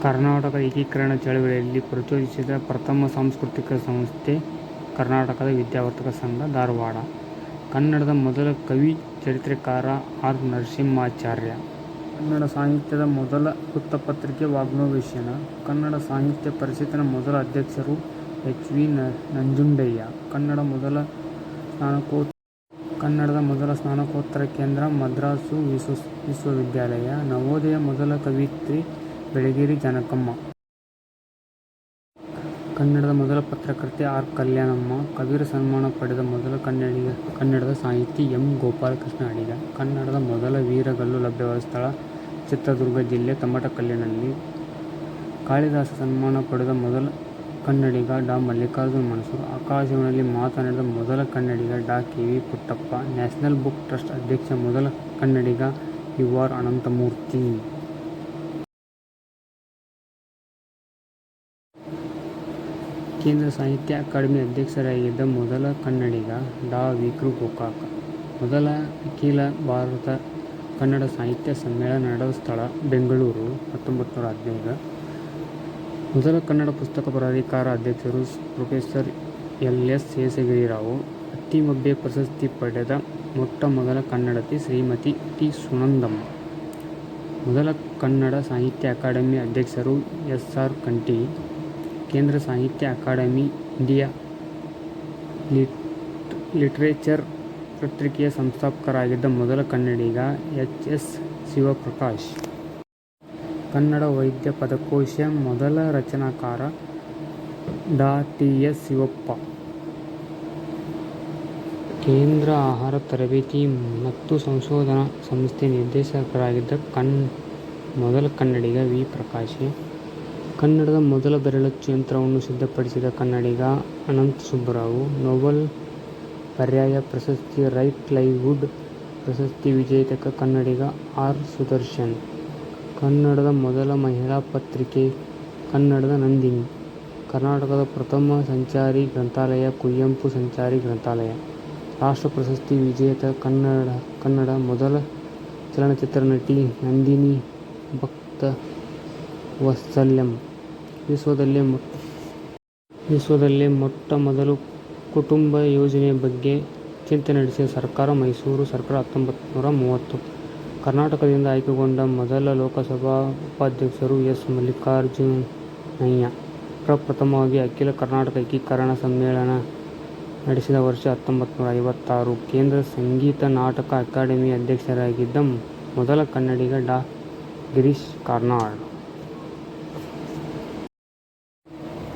ಕರ್ನಾಟಕ ಏಕೀಕರಣ ಚಳವಳಿಯಲ್ಲಿ ಪ್ರಚೋದಿಸಿದ ಪ್ರಥಮ ಸಾಂಸ್ಕೃತಿಕ ಸಂಸ್ಥೆ ಕರ್ನಾಟಕ ವಿದ್ಯಾವರ್ಧಕ ಸಂಘ, ಧಾರವಾಡ. ಕನ್ನಡದ ಮೊದಲ ಕವಿ ಚರಿತ್ರೆಕಾರ ಆರ್. ನರಸಿಂಹಾಚಾರ್ಯ. ಕನ್ನಡ ಸಾಹಿತ್ಯದ ಮೊದಲ ವೃತ್ತಪತ್ರಿಕೆ ವಾಗ್ಭವೇಶನ. ಕನ್ನಡ ಸಾಹಿತ್ಯ ಪರಿಷತ್ತಿನ ಮೊದಲ ಅಧ್ಯಕ್ಷರು ಎಚ್. ವಿ. ನಂಜುಂಡಯ್ಯ. ಕನ್ನಡದ ಮೊದಲ ಸ್ನಾತಕೋತ್ತರ ಕೇಂದ್ರ ಮದ್ರಾಸು ವಿಶ್ವವಿದ್ಯಾಲಯ. ನವೋದಯ ಮೊದಲ ಕವಯಿತ್ರಿ ಬೆಳಗೇರಿ ಜಾನಕಮ್ಮ. ಕನ್ನಡದ ಮೊದಲ ಪತ್ರಕರ್ತೆ ಆರ್. ಕಲ್ಯಾಣಮ್ಮ. ಕಬೀರ ಸನ್ಮಾನ ಪಡೆದ ಮೊದಲ ಕನ್ನಡದ ಸಾಹಿತಿ ಎಂ. ಗೋಪಾಲಕೃಷ್ಣ ಅಡಿಗ. ಕನ್ನಡದ ಮೊದಲ ವೀರಗಲ್ಲು ಲಭ್ಯವಾದ ಸ್ಥಳ ಚಿತ್ರದುರ್ಗ ಜಿಲ್ಲೆ ತಮಟಕಲ್ಲಿನಲ್ಲಿ. ಕಾಳಿದಾಸ ಸನ್ಮಾನ ಪಡೆದ ಮೊದಲ ಕನ್ನಡಿಗ ಡಾ. ಮಲ್ಲಿಕಾರ್ಜುನ ಮನಸೂರ. ಆಕಾಶವಾಣಿಯಲ್ಲಿ ಮಾತನಾಡಿದ ಮೊದಲ ಕನ್ನಡಿಗ ಡಾ. K. V. Puttappa. National book trust ಅಧ್ಯಕ್ಷ ಮೊದಲ ಕನ್ನಡಿಗ ಯು. ಆರ್. ಅನಂತಮೂರ್ತಿ. ಕೇಂದ್ರ ಸಾಹಿತ್ಯ ಅಕಾಡೆಮಿ ಅಧ್ಯಕ್ಷರಾಗಿದ್ದ ಮೊದಲ ಕನ್ನಡಿಗ ಡಾ. ವಿ. ಕೃ. ಗೋಕಾಕ. ಮೊದಲ ಅಖಿಲ ಭಾರತ ಕನ್ನಡ ಸಾಹಿತ್ಯ ಸಮ್ಮೇಳನ ನಡೆದ ಸ್ಥಳ ಬೆಂಗಳೂರು 1915. ಮೊದಲ ಕನ್ನಡ ಪುಸ್ತಕ ಪ್ರಾಧಿಕಾರ ಅಧ್ಯಕ್ಷರು ಪ್ರೊ. ಎಲ್. ಎಸ್. ಶೇಷಗಿರಿರಾವ್. ಅತ್ತಿಮಬ್ಬೆ ಪ್ರಶಸ್ತಿ ಪಡೆದ ಮೊಟ್ಟ ಮೊದಲ ಕನ್ನಡತಿ ಶ್ರೀಮತಿ ಟಿ. ಸುನಂದಮ್ಮ. ಮೊದಲ ಕನ್ನಡ ಸಾಹಿತ್ಯ ಅಕಾಡೆಮಿ ಅಧ್ಯಕ್ಷರು ಎಸ್. ಆರ್. ಕಂಠಿ. ಕೇಂದ್ರ ಸಾಹಿತ್ಯ ಅಕಾಡೆಮಿ ಇಂಡಿಯಾ ಲಿಟರೇಚರ್ ಪತ್ರಿಕೆಯ ಸಂಸ್ಥಾಪಕರಾಗಿದ್ದ ಮೊದಲ ಕನ್ನಡಿಗ ಎಚ್. ಎಸ್. ಶಿವಪ್ರಕಾಶ್. ಕನ್ನಡ ವೈದ್ಯ ಪದಕೋಶ ಮೊದಲ ರಚನಾಕಾರ ಡಾ. ಟಿ. ಎಸ್. ಶಿವಪ್ಪ. ಕೇಂದ್ರ ಆಹಾರ ತರಬೇತಿ ಮತ್ತು ಸಂಶೋಧನಾ ಸಂಸ್ಥೆ ನಿರ್ದೇಶಕರಾಗಿದ್ದ ಮೊದಲ ಕನ್ನಡಿಗ ವಿ. ಪ್ರಕಾಶ್. ಕನ್ನಡದ ಮೊದಲ ಬೆರಳಚ್ಚು ಯಂತ್ರವನ್ನು ಸಿದ್ಧಪಡಿಸಿದ ಕನ್ನಡಿಗ ಅನಂತ ಸುಬ್ಬರಾವ್. ನೊಬೆಲ್ ಪರ್ಯಾಯ ಪ್ರಶಸ್ತಿ, ರೈಟ್ ಲೈವ್ಲಿಹುಡ್ ಪ್ರಶಸ್ತಿ ವಿಜೇತ ಕನ್ನಡಿಗ ಆರ್. ಸುದರ್ಶನ್. ಕನ್ನಡದ ಮೊದಲ ಮಹಿಳಾ ಪತ್ರಿಕೆ ಕನ್ನಡದ ನಂದಿನಿ. ಕರ್ನಾಟಕದ ಪ್ರಥಮ ಸಂಚಾರಿ ಗ್ರಂಥಾಲಯ ಕುವೆಂಪು ಸಂಚಾರಿ ಗ್ರಂಥಾಲಯ. ರಾಷ್ಟ್ರ ಪ್ರಶಸ್ತಿ ವಿಜೇತ ಕನ್ನಡ ಮೊದಲ ಚಲನಚಿತ್ರ ನಟಿ ನಂದಿನಿ ಭಕ್ತವತ್ಸಲ್ಯಂ. ವಿಶ್ವದಲ್ಲೇ ಮೊಟ್ಟ ಮೊದಲು ಕುಟುಂಬ ಯೋಜನೆಯ ಬಗ್ಗೆ ಚಿಂತನೆ ನಡೆಸಿದ ಸರ್ಕಾರ ಮೈಸೂರು ಸರ್ಕಾರ 1930. ಕರ್ನಾಟಕದಿಂದ ಆಯ್ಕೆಗೊಂಡ ಮೊದಲ ಲೋಕಸಭಾ ಉಪಾಧ್ಯಕ್ಷರು ಎಸ್. ಮಲ್ಲಿಕಾರ್ಜುನಯ್ಯ. ಪ್ರಪ್ರಥಮವಾಗಿ ಅಖಿಲ ಕರ್ನಾಟಕ ಏಕೀಕರಣ ಸಮ್ಮೇಳನ ನಡೆಸಿದ ವರ್ಷ 1956. ಕೇಂದ್ರ ಸಂಗೀತ ನಾಟಕ ಅಕಾಡೆಮಿ ಅಧ್ಯಕ್ಷರಾಗಿದ್ದ ಮೊದಲ ಕನ್ನಡಿಗ ಡಾ. ಗಿರೀಶ್ ಕಾರ್ನಾಡ್.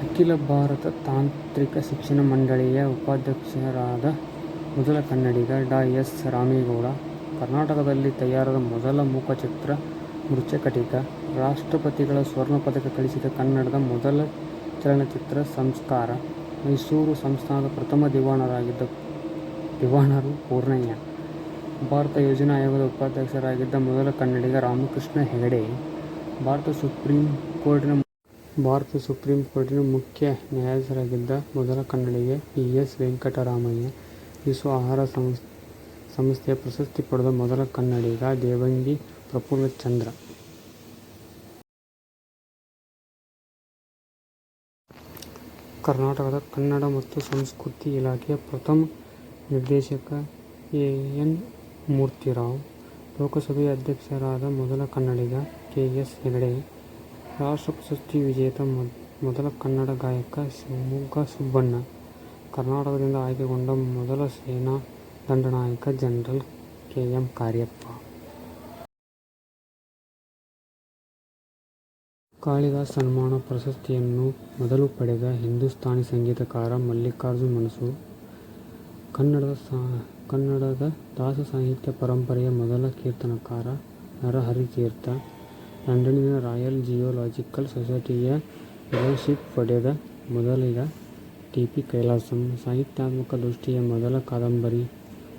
ಅಖಿಲ ಭಾರತ ತಾಂತ್ರಿಕ ಶಿಕ್ಷಣ ಮಂಡಳಿಯ ಉಪಾಧ್ಯಕ್ಷರಾದ ಮೊದಲ ಕನ್ನಡಿಗ ಡಾ. ಎಸ್. ರಾಮೇಗೌಡ. ಕರ್ನಾಟಕದಲ್ಲಿ ತಯಾರಾದ ಮೊದಲ ಮೂಕಚಿತ್ರ ಮೃಚ್ಛಕಟಿಕ. ರಾಷ್ಟ್ರಪತಿಗಳ ಸ್ವರ್ಣ ಪದಕ ಗಳಿಸಿದ ಕನ್ನಡದ ಮೊದಲ ಚಲನಚಿತ್ರ ಸಂಸ್ಕಾರ. ಮೈಸೂರು ಸಂಸ್ಥಾನದ ಪ್ರಥಮ ದಿವಾಣರು ಪೂರ್ಣಯ್ಯ. ಭಾರತ ಯೋಜನಾ ಆಯೋಗದ ಉಪಾಧ್ಯಕ್ಷರಾಗಿದ್ದ ಮೊದಲ ಕನ್ನಡಿಗ ರಾಮಕೃಷ್ಣ ಹೆಗಡೆ. ಭಾರತ ಸುಪ್ರೀಂ ಕೋರ್ಟಿನ ಮುಖ್ಯ ನ್ಯಾಯಾಧೀಶರಾಗಿದ್ದ ಮೊದಲ ಕನ್ನಡಿಗ ಪಿ. ಎಸ್. ವೆಂಕಟರಾಮಯ್ಯ. ವಿಶ್ವ ಆಹಾರ ಸಂಸ್ಥೆಯ ಪ್ರಶಸ್ತಿ ಪಡೆದ ಮೊದಲ ಕನ್ನಡಿಗ ದೇವಂಗಿ ಪ್ರಫುಲ್ಲಚಂದ್ರ. ಕರ್ನಾಟಕದ ಕನ್ನಡ ಮತ್ತು ಸಂಸ್ಕೃತಿ ಇಲಾಖೆಯ ಪ್ರಥಮ ನಿರ್ದೇಶಕ ಎ. ಎನ್. ಮೂರ್ತಿರಾವ್. ಲೋಕಸಭೆಯ ಅಧ್ಯಕ್ಷರಾದ ಮೊದಲ ಕನ್ನಡಿಗ ಕೆ. ಎಸ್. ಹೆಗಡೆ. ರಾಷ್ಟ್ರ ಪ್ರಶಸ್ತಿ ವಿಜೇತ ಮೊದಲ ಕನ್ನಡ ಗಾಯಕ ಶಿವಮೊಗ್ಗ ಸುಬ್ಬಣ್ಣ. ಕರ್ನಾಟಕದಿಂದ ಆಯ್ಕೆಗೊಂಡ ಮೊದಲ ಸೇನಾ ದಂಡನಾಯಕ general K. M. Cariappa. Kalidasa ಸನ್ಮಾನ ಪ್ರಶಸ್ತಿಯನ್ನು ಮೊದಲು ಪಡೆದ ಹಿಂದೂಸ್ಥಾನಿ ಸಂಗೀತಕಾರ ಮಲ್ಲಿಕಾರ್ಜುನ ಮನಸೂರ್. ಕನ್ನಡದ ದಾಸ ಸಾಹಿತ್ಯ ಪರಂಪರೆಯ ಮೊದಲ ಕೀರ್ತನಕಾರ ನರಹರಿತೀರ್ಥ. ಲಂಡನ್ನಿನ ರಾಯಲ್ ಜಿಯೋಲಾಜಿಕಲ್ ಸೊಸೈಟಿಯ ಫೆಲೋಶಿಪ್ ಪಡೆದ ಮೊದಲಿಗ ಟಿ. ಪಿ. ಕೈಲಾಸಂ. ಸಾಹಿತ್ಯಾತ್ಮಕ ದೃಷ್ಟಿಯ ಮೊದಲ ಕಾದಂಬರಿ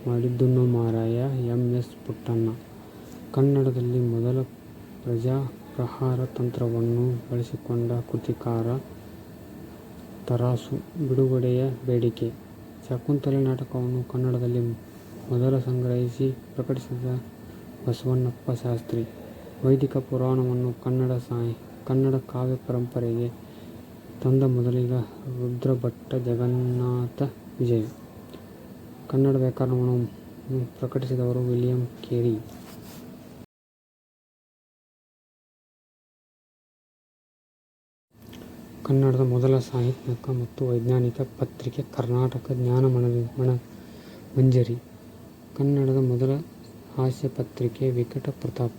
ಮಾಡಿದ್ದುಣ್ಣೋ ಮಾರಾಯ ಎಂ. ಎಸ್. ಪುಟ್ಟಣ್ಣ. ಕನ್ನಡದಲ್ಲಿ ಮೊದಲ ಪ್ರಜಾಪ್ರಹಾರ ತಂತ್ರವನ್ನು ಬಳಸಿಕೊಂಡ ಕೃತಿಕಾರ ತರಾಸು. ಬಿಡುಗಡೆಯ ಬೇಡಿಕೆ. ಶಕುಂತಲೆ ನಾಟಕವನ್ನು ಕನ್ನಡದಲ್ಲಿ ಮೊದಲು ಸಂಗ್ರಹಿಸಿ ಪ್ರಕಟಿಸಿದ ಬಸವಣ್ಣಪ್ಪ ಶಾಸ್ತ್ರಿ. ವೈದಿಕ ಪುರಾಣವನ್ನು ಕನ್ನಡ ಕನ್ನಡ ಕಾವ್ಯ ಪರಂಪರೆಗೆ ತಂದ ಮೊದಲಿಗ ರುದ್ರಭಟ್ಟ ಜಗನ್ನಾಥ ವಿಜಯ. ಕನ್ನಡ ವ್ಯಾಕರಣವನ್ನು ಪ್ರಕಟಿಸಿದವರು ವಿಲಿಯಂ ಕೇರಿ. ಕನ್ನಡದ ಮೊದಲ ಸಾಹಿತ್ಯಿಕ ಮತ್ತು ವೈಜ್ಞಾನಿಕ ಪತ್ರಿಕೆ ಕರ್ನಾಟಕ ಜ್ಞಾನ ಮಂಜರಿ. ಕನ್ನಡದ ಮೊದಲ ಹಾಸ್ಯ ಪತ್ರಿಕೆ ವಿಕಟ ಪ್ರತಾಪ.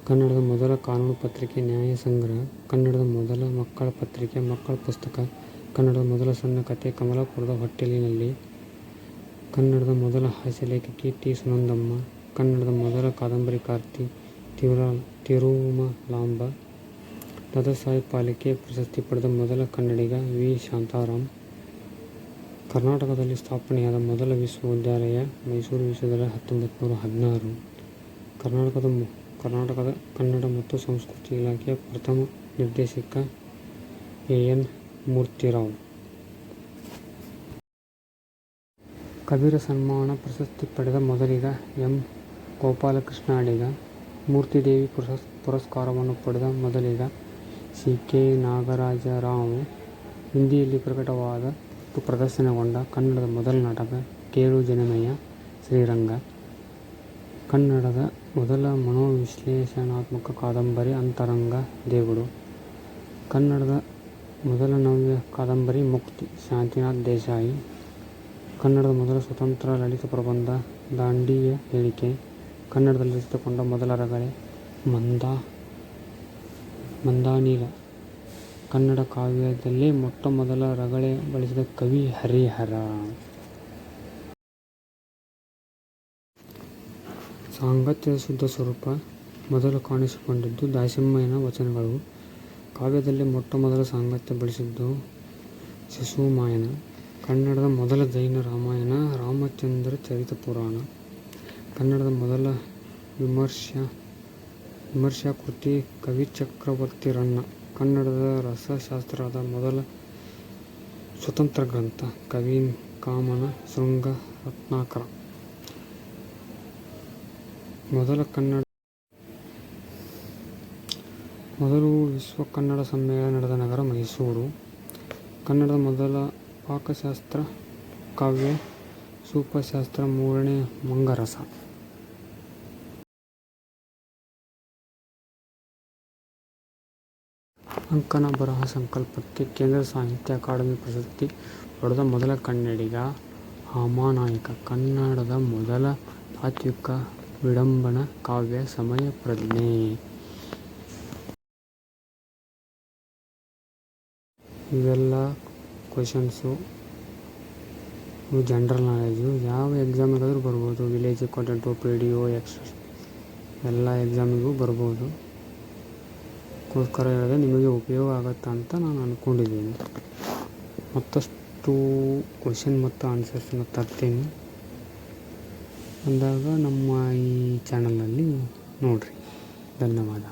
ಕನ್ನಡದ ಮೊದಲ ಕಾನೂನು ಪತ್ರಿಕೆ ನ್ಯಾಯ ಸಂಗ್ರಹ. ಕನ್ನಡದ ಮೊದಲ ಮಕ್ಕಳ ಪತ್ರಿಕೆ ಮಕ್ಕಳ ಪುಸ್ತಕ. ಕನ್ನಡದ ಮೊದಲ ಸಣ್ಣ ಕಥೆ ಕಮಲಾಪುರದ ಹೊಟ್ಟೆಲಿನಲ್ಲಿ. ಕನ್ನಡದ ಮೊದಲ ಹಾಸ್ಯ ಲೇಖಕಿ ಟಿ. ಸುನಂದಮ್ಮ. ಕನ್ನಡದ ಮೊದಲ ಕಾದಂಬರಿಕಾರ್ತಿ ತಿರುಮಲಾಂಬ. ದಾದಾಸಾಹೇಬ್ ಫಾಲ್ಕೆ ಪ್ರಶಸ್ತಿ ಪಡೆದ ಮೊದಲ ಕನ್ನಡಿಗ ವಿ. ಶಾಂತಾರಾಮ್. ಕರ್ನಾಟಕದಲ್ಲಿ ಸ್ಥಾಪನೆಯಾದ ಮೊದಲ ವಿಶ್ವವಿದ್ಯಾಲಯ ಮೈಸೂರು ವಿಶ್ವವಿದ್ಯಾಲಯ 1916. ಕರ್ನಾಟಕದ ಕನ್ನಡ ಮತ್ತು ಸಂಸ್ಕೃತಿ ಇಲಾಖೆಯ ಪ್ರಥಮ ನಿರ್ದೇಶಕ ಎ. ಎನ್. ಮೂರ್ತಿರಾವ್. ಕಬೀರ ಸನ್ಮಾನ ಪ್ರಶಸ್ತಿ ಪಡೆದ ಮೊದಲಿಗ ಎಂ. ಗೋಪಾಲಕೃಷ್ಣ ಅಡಿಗ. ಮೂರ್ತಿದೇವಿ ಪುರಸ್ಕಾರವನ್ನು ಪಡೆದ ಮೊದಲಿಗ ಸಿ. ಕೆ. ನಾಗರಾಜರಾವ್. ಹಿಂದಿಯಲ್ಲಿ ಪ್ರಕಟವಾದ ಮತ್ತು ಪ್ರದರ್ಶನಗೊಂಡ ಕನ್ನಡದ ಮೊದಲ ನಾಟಕ ಕೇಳು ಜನಮೆಯ ಶ್ರೀರಂಗ. ಕನ್ನಡದ ಮೊದಲ ಮನೋವಿಶ್ಲೇಷಣಾತ್ಮಕ ಕಾದಂಬರಿ ಅಂತರಂಗ ದೇಗುಡು. ಕನ್ನಡದ ಮೊದಲ ನವ್ಯ ಕಾದಂಬರಿ ಮುಕ್ತಿ ಶಾಂತಿನಾಥ್ ದೇಸಾಯಿ. ಕನ್ನಡದ ಮೊದಲ ಸ್ವತಂತ್ರ ಲಲಿತ ಪ್ರಬಂಧ ದಾಂಡಿಯ ಹೇಳಿಕೆ. ಕನ್ನಡದಲ್ಲಿ ರಚಿತಗೊಂಡ ಮೊದಲ ರಗಳೆ ಮಂದಾನಿಲ. ಕನ್ನಡ ಕಾವ್ಯದಲ್ಲೇ ಮೊಟ್ಟ ಮೊದಲ ರಗಳೆ ಬಳಸಿದ ಕವಿ ಹರಿಹರ. ಸಾಂಗತ್ಯದ ಶುದ್ಧ ಸ್ವರೂಪ ಮೊದಲು ಕಾಣಿಸಿಕೊಂಡಿದ್ದು ದಾಸಿಮಯ್ಯನ ವಚನಗಳು. ಕಾವ್ಯದಲ್ಲೇ ಮೊಟ್ಟ ಮೊದಲ ಸಾಂಗತ್ಯ ಬಳಸಿದ್ದು ಶಿಶುಮಾಯನ. ಕನ್ನಡದ ಮೊದಲ ಜೈನ ರಾಮಾಯಣ ರಾಮಚಂದ್ರ ಚರಿತ ಪುರಾಣ. ಕನ್ನಡದ ಮೊದಲ ವಿಮರ್ಶಾಕೃತಿ ಕವಿಚಕ್ರವರ್ತಿ ರನ್ನ. ಕನ್ನಡದ ರಸಶಾಸ್ತ್ರದ ಮೊದಲ ಸ್ವತಂತ್ರ ಗ್ರಂಥ ಕವಿಕಾಮನ ಶೃಂಗ ರತ್ನಾಕರ. ಮೊದಲು ವಿಶ್ವ ಕನ್ನಡ ಸಮ್ಮೇಳನ ನಡೆದ ನಗರ ಮೈಸೂರು. ಕನ್ನಡದ ಮೊದಲ ಪಾಕಶಾಸ್ತ್ರ ಕಾವ್ಯ ಸೂಪಶಾಸ್ತ್ರ ಮೂರನೇ ಮಂಗರಸ. ಅಂಕಣ ಬರಹ ಸಂಕಲ್ಪಕ್ಕೆ ಕೇಂದ್ರ ಸಾಹಿತ್ಯ ಅಕಾಡೆಮಿ ಪ್ರಶಸ್ತಿ ಪಡೆದ ಮೊದಲ ಕನ್ನಡಿಗ ಹಾಮಾನಾಯಕ. ಕನ್ನಡದ ಮೊದಲ ತಾತ್ವಿಕ ವಿಡಂಬನಾ ಕಾವ್ಯ ಸಮಯ ಪ್ರಜ್ಞೆ. ಇವೆಲ್ಲ ಕ್ವೆಶನ್ಸು ಇವು ಜನರಲ್ ನಾಲೆಜು. ಯಾವ ಎಕ್ಸಾಮಿಗಾದರೂ ಬರ್ಬೋದು. ವಿಲೇಜ್ ಅಕೌಂಟೆಂಟು, PDO, ಎಲ್ಲ ಎಕ್ಸಾಮಿಗೂ ಬರ್ಬೋದು. ಅದಕ್ಕೋಸ್ಕರ ಹೇಳಿದೆ ನಿಮಗೆ ಉಪಯೋಗ ಆಗುತ್ತಾ ಅಂತ ನಾನು ಅಂದ್ಕೊಂಡಿದ್ದೀನಿ. ಮತ್ತಷ್ಟು ಕ್ವೆಶನ್ ಮತ್ತು ಆನ್ಸರ್ಸನ್ನು ತರ್ತೀನಿ ಅಂದಾಗ ನಮ್ಮ ಈ ಚಾನಲಲ್ಲಿ ನೋಡಿರಿ. ಧನ್ಯವಾದ.